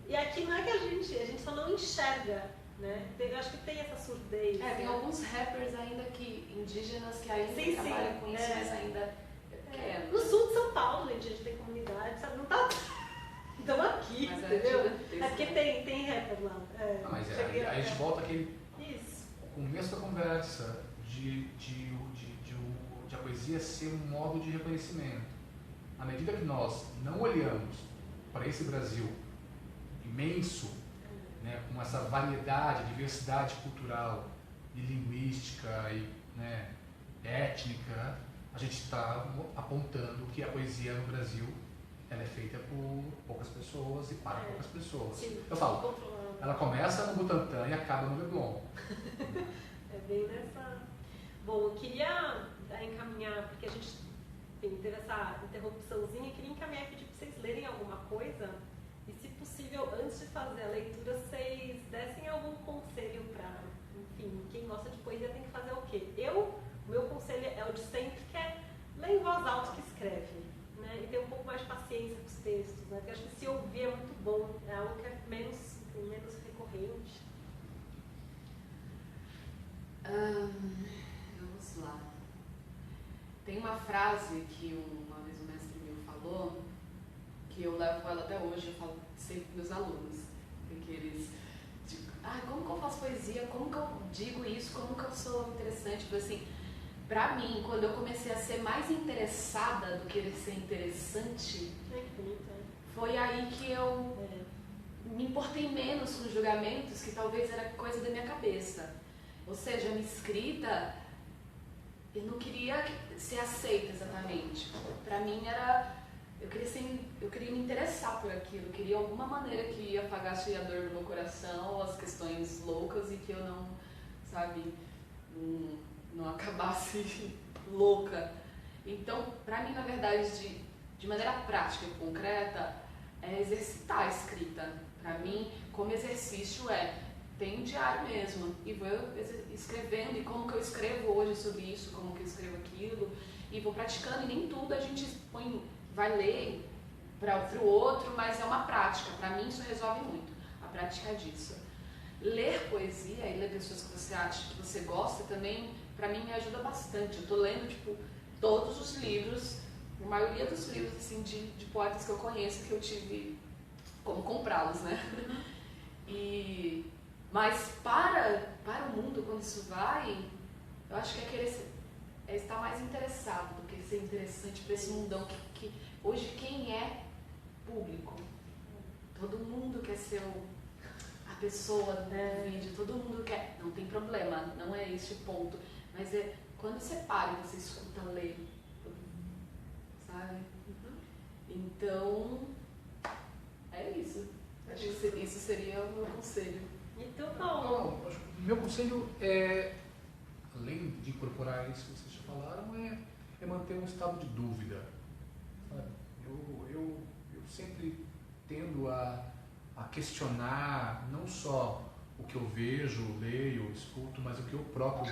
E aqui não é que a gente só não enxerga, né? Eu acho que tem essa surdez. Tem alguns rappers ainda indígenas que ainda Sim, trabalham sim, com isso, mas ainda No sul de São Paulo, gente, a gente tem comunidade, sabe? Não tá. Estamos aqui, Mas entendeu? gigantesco, Porque né? tem rapper lá. Mas Cheguei aí a gente volta aquele Isso. começo da conversa de a poesia ser um modo de reconhecimento. À medida que nós não olhamos para esse Brasil imenso, né, com essa variedade, diversidade cultural e linguística e, né, étnica, a gente está apontando que a poesia no Brasil ela é feita por poucas pessoas e para poucas pessoas. Sim, Eu falo, controlando. ela começa no Butantã e acaba no Leblon. É bem nessa. Bom, eu queria encaminhar, porque a gente teve essa interrupçãozinha, eu queria encaminhar e pedir para vocês lerem alguma coisa e, se possível, antes de fazer a leitura, vocês dessem algum conselho para, enfim, quem gosta de poesia tem que fazer o quê? O meu conselho é o de sempre, que é ler em voz alta o que escreve, né? E ter um pouco mais de paciência com os textos, né? Porque acho que se ouvir é muito bom, é algo que é menos recorrente. Vamos lá. Tem uma frase que uma vez um mestre meu falou, que eu levo ela até hoje, eu falo sempre para meus alunos, porque eles dizem, como que eu faço poesia, como que eu digo isso, como que eu sou interessante, porque assim, pra mim, quando eu comecei a ser mais interessada do que ser interessante, foi aí que eu me importei menos com julgamentos que talvez era coisa da minha cabeça. Ou seja, a minha escrita, eu não queria ser aceita exatamente. Pra mim era, eu queria me interessar por aquilo, eu queria alguma maneira que apagasse a dor do meu coração, as questões loucas e que eu não, sabe, não acabasse louca. Então, pra mim, na verdade, de maneira prática e concreta, é exercitar a escrita. Pra mim, como exercício tem um diário mesmo, e vou escrevendo, e como que eu escrevo hoje sobre isso, como que eu escrevo aquilo, e vou praticando, e nem tudo a gente vai ler para o outro, mas é uma prática. Pra mim, isso resolve muito, a prática disso. Ler poesia e ler pessoas que você acha que você gosta também, pra mim, me ajuda bastante. Eu tô lendo, todos os livros, a maioria dos livros, assim, de poetas que eu conheço, que eu tive como comprá-los, né? Mas para o mundo, quando isso vai, eu acho que é estar mais interessado do que ser interessante para esse mundão que hoje quem é público? Todo mundo quer ser a pessoa do vídeo, todo mundo quer. Não tem problema, não é esse o ponto. Mas quando você para e você escuta ler, sabe? Então, é isso. Acho que isso seria o meu conselho. Então, Paulo? Meu conselho é, além de incorporar isso que vocês já falaram, é manter um estado de dúvida. Sabe? Eu sempre tendo a questionar não só o que eu vejo, leio, escuto, mas o que eu próprio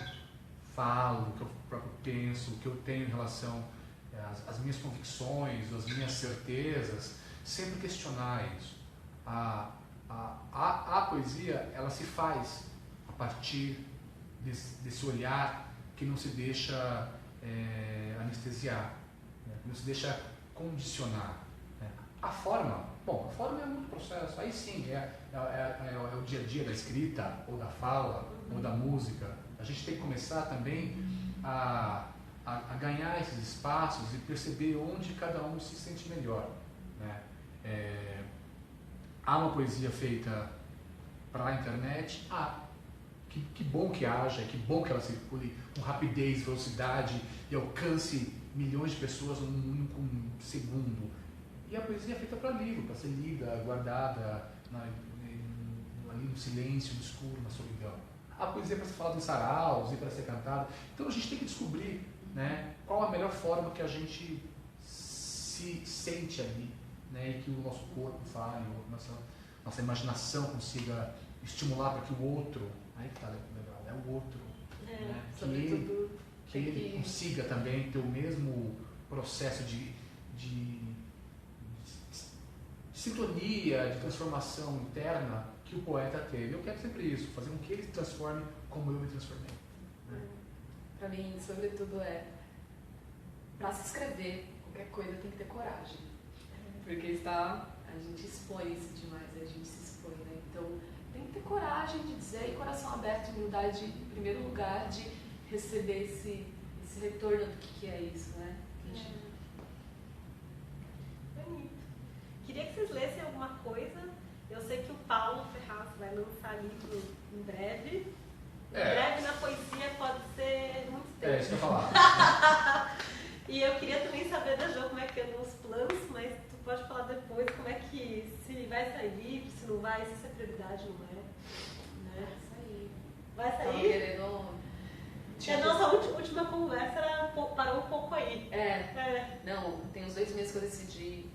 falo, o que eu próprio penso, o que eu tenho em relação às minhas convicções, às minhas certezas, sempre questionar isso. A poesia, ela se faz a partir desse olhar que não se deixa anestesiar, né? Que não se deixa condicionar, né? A forma é muito processo, aí sim, é o dia a dia da escrita, ou da fala, ou da música. A gente tem que começar também a ganhar esses espaços e perceber onde cada um se sente melhor, né? Há uma poesia feita para a internet? Que bom que haja, que bom que ela circule com rapidez, velocidade e alcance milhões de pessoas num único segundo. E a poesia é feita para livro, para ser lida, guardada ali no silêncio, no escuro, na solidão. A poesia é para ser falada em saraus e para ser cantada. Então a gente tem que descobrir, né, qual a melhor forma que a gente se sente ali, né, e que o nosso corpo fale, nossa imaginação consiga estimular para que o outro, aí que tá legal, é o outro, né, que ele consiga também ter o mesmo processo de sintonia, de transformação interna que o poeta teve. Eu quero sempre isso, fazer com que ele se transforme como eu me transformei. Para mim, sobretudo, para se escrever qualquer coisa tem que ter coragem. Porque a gente expõe-se demais, a gente se expõe, né? Então tem que ter coragem de dizer, e coração aberto, humildade em primeiro lugar, de receber esse retorno do que é isso, né? Bonito. Queria que vocês lessem alguma coisa. Eu sei que o Paulo Ferraz vai lançar livro em breve. Em breve na poesia pode ser muito tempo. É isso que eu ia falar. E eu queria também saber da Jo como é que andam os planos, mas tu pode falar depois como é que, se vai sair livro, se não vai, se isso é prioridade, não é? Né? Vai sair? A nossa última conversa parou um pouco aí. Não, tem uns 2 meses que eu decidi,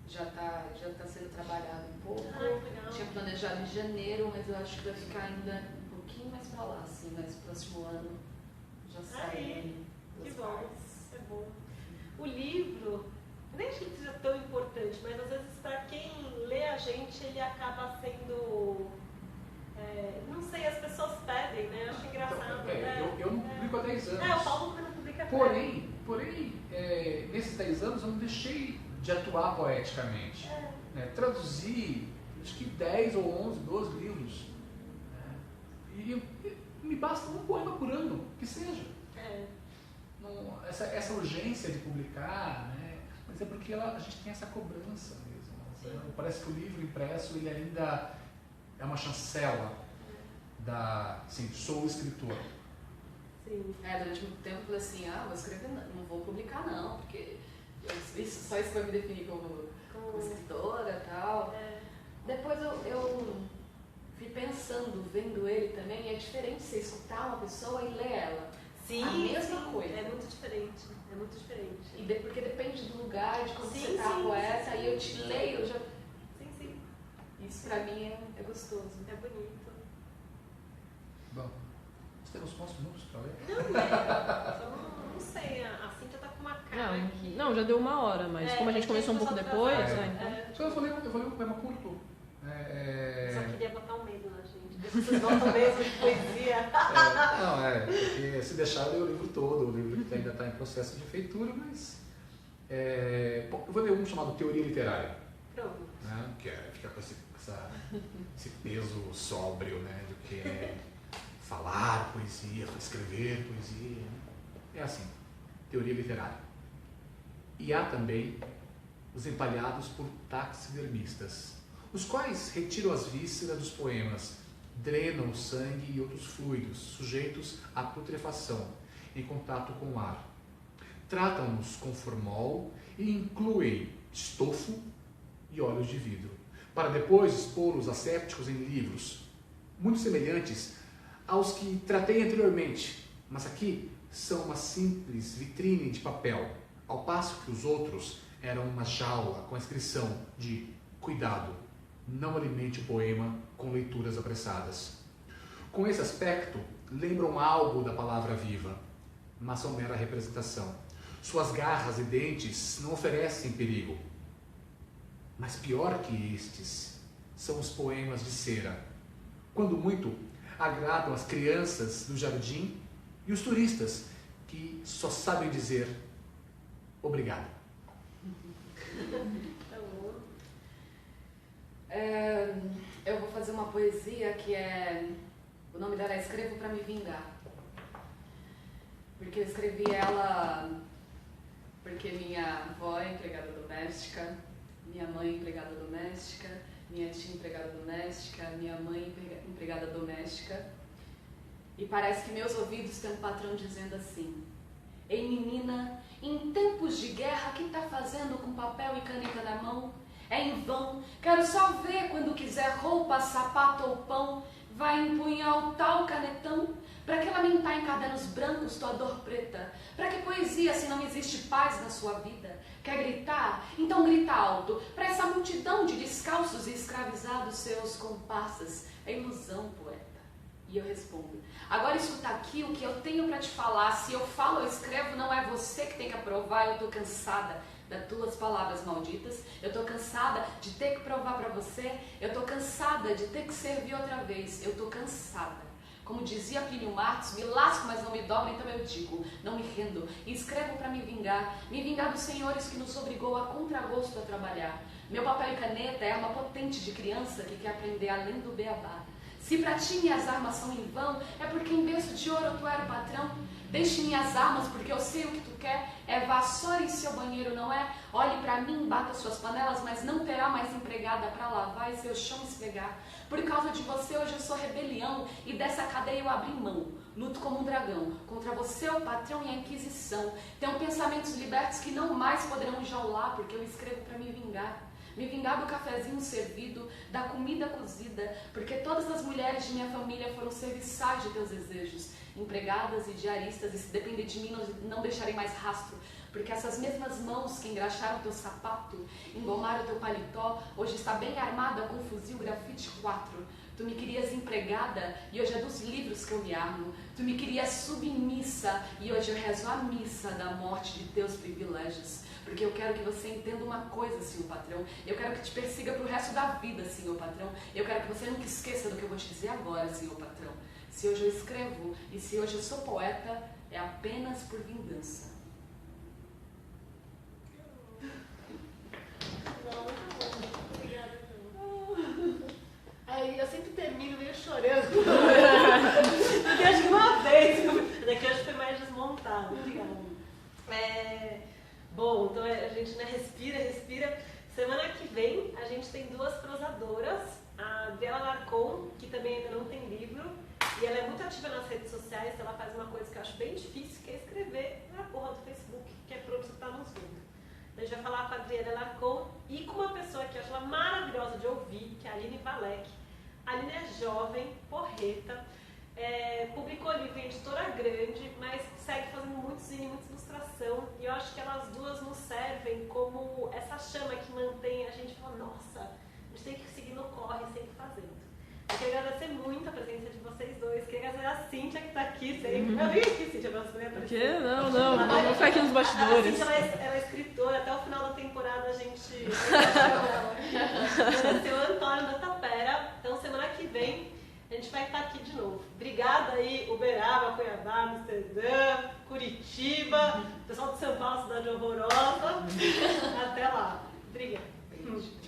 já tá sendo trabalhado um pouco. Legal. Tinha planejado em janeiro, mas eu acho que vai ficar ainda um pouquinho mais pra lá, assim, mas próximo ano já sai. Que bom, é bom. O livro, nem acho que seja tão importante, mas às vezes para quem lê a gente, ele acaba sendo... não sei, as pessoas pedem, né? Eu acho engraçado. Eu não publico há 10 anos. O Paulo não publica. Porém, nesses 10 anos eu não deixei de atuar poeticamente. Né? Traduzi, acho que 10 ou 11, 12 livros. E me basta um poema por ano, que seja. Não, essa urgência de publicar, né? Mas é porque a gente tem essa cobrança mesmo. Né? Parece que o livro impresso ele ainda é uma chancela assim, sou escritor. Sim. Durante muito tempo eu falei assim, vou escrever, não vou publicar não, porque só isso vai me definir como escritora e tal. Depois eu fui pensando, vendo ele também, é diferente você escutar uma pessoa e ler ela. Sim, a mesma coisa. É muito diferente. Porque depende do lugar, de como você está poeta, aí eu te leio, eu já... Sim. Isso pra mim é gostoso. É bonito. Bom, nós temos quantos minutos para ler? Não sei, a Cíntia tá com uma cara aqui. Não, já deu 1 hora, mas como a gente começou um pouco depois... Então eu vou ler um poema curto. Só queria botar um medo na gente. Vocês botam mesmo de poesia. Porque se deixar eu ler o livro todo, o livro que ainda está em processo de feitura, mas... eu vou ler um chamado Teoria Literária. Pronto. Né? Que fica com esse peso sóbrio, né? Do que é falar poesia, escrever poesia. Né? É assim, teoria literária. E há também os empalhados por taxidermistas, os quais retiram as vísceras dos poemas, drenam o sangue e outros fluidos, sujeitos à putrefação, em contato com o ar. Tratam-nos com formol e incluem estofo e óleos de vidro, para depois expô-los assépticos em livros, muito semelhantes aos que tratei anteriormente, mas aqui são uma simples vitrine de papel, ao passo que os outros eram uma jaula com a inscrição de cuidado, não alimente o poema com leituras apressadas. Com esse aspecto, lembram algo da palavra viva, mas são mera representação. Suas garras e dentes não oferecem perigo. Mas pior que estes são os poemas de cera. Quando muito, agradam as crianças do jardim e os turistas que só sabem dizer obrigado. Eu vou fazer uma poesia que o nome dela é Escrevo para Me Vingar. Porque eu escrevi ela porque minha avó é empregada doméstica, minha mãe é empregada doméstica, minha tia empregada doméstica, minha mãe empregada doméstica. E parece que meus ouvidos têm um patrão dizendo assim: ei menina, em tempos de guerra, o que tá fazendo com papel e caneta na mão? É em vão, quero só ver quando quiser roupa, sapato ou pão. Vai empunhar o tal canetão? Pra que lamentar em cadernos brancos tua dor preta? Pra que poesia se não existe paz na sua vida? Quer gritar? Então grita alto, pra essa multidão de descalços e escravizados seus comparsas. É ilusão, poeta. E eu respondo: agora escuta aqui o que eu tenho pra te falar. Se eu falo ou escrevo, não é você que tem que aprovar. Eu tô cansada das tuas palavras malditas. Eu tô cansada de ter que provar pra você. Eu tô cansada de ter que servir outra vez. Eu tô cansada. Como dizia Plínio Marcos, me lasco, mas não me dobro, então eu digo, não me rendo, e escrevo para me vingar dos senhores que nos obrigou a contragosto a trabalhar. Meu papel e caneta é arma potente de criança que quer aprender além do beabá. Se pra ti minhas armas são em vão, é porque em berço de ouro tu era o patrão. Deixe minhas armas porque eu sei o que tu quer. É vassoura em seu banheiro, não é? Olhe pra mim, bata suas panelas, mas não terá mais empregada pra lavar e seu chão esfregar. Por causa de você hoje eu sou rebelião e dessa cadeia eu abri mão. Luto como um dragão contra você, o patrão e a inquisição. Tenho pensamentos libertos que não mais poderão enjaular, porque eu escrevo pra me vingar. Me vingar do cafezinho servido, da comida cozida, porque todas as mulheres de minha família foram serviçais de teus desejos, empregadas e diaristas, e se depender de mim não deixarei mais rastro, porque essas mesmas mãos que engraxaram teu sapato, engomaram teu paletó, hoje está bem armada com fuzil grafite 4. Tu me querias empregada e hoje é dos livros que eu me armo. Tu me querias submissa e hoje eu rezo a missa da morte de teus privilégios. Porque eu quero que você entenda uma coisa, senhor patrão. Eu quero que te persiga pro resto da vida, senhor patrão. Eu quero que você nunca esqueça do que eu vou te dizer agora, senhor patrão. Se hoje eu escrevo e se hoje eu sou poeta, é apenas por vingança. Obrigada. Aí eu sempre termino meio chorando. Porque acho que uma vez, daqui hoje foi mais desmontado. Obrigada. Bom, então a gente respira. Semana que vem a gente tem duas prosadoras, a Adriana Larcon, que também ainda não tem livro, e ela é muito ativa nas redes sociais, ela faz uma coisa que eu acho bem difícil, que é escrever na porra do Facebook, que é por onde você está nos vendo. Então a gente vai falar com a Adriana Larcon e com uma pessoa que eu acho ela maravilhosa de ouvir, que é a Aline Valek. A Aline é jovem, porreta, publicou livro em editora grande, mas segue fazendo muito zine, muita ilustração, e eu acho que elas duas nos servem como essa chama que mantém a gente falando, nossa, a gente tem que seguir no corre, sempre fazendo. Eu queria agradecer muito a presença de vocês dois, queria agradecer a Cíntia que está aqui sempre. Eu vim aqui, Cíntia, pra você aparecer. O quê? Não, vou ficar aqui nos bastidores. A Cíntia, ela é escritora, até o final da temporada a gente agradecer o Antônio da Tapera, então semana que vem a gente vai estar aqui de novo. Obrigada aí, Uberaba, Cuiabá, Amsterdã, Curitiba, pessoal de São Paulo, cidade horrorosa. Até lá. Obrigada. Beijo.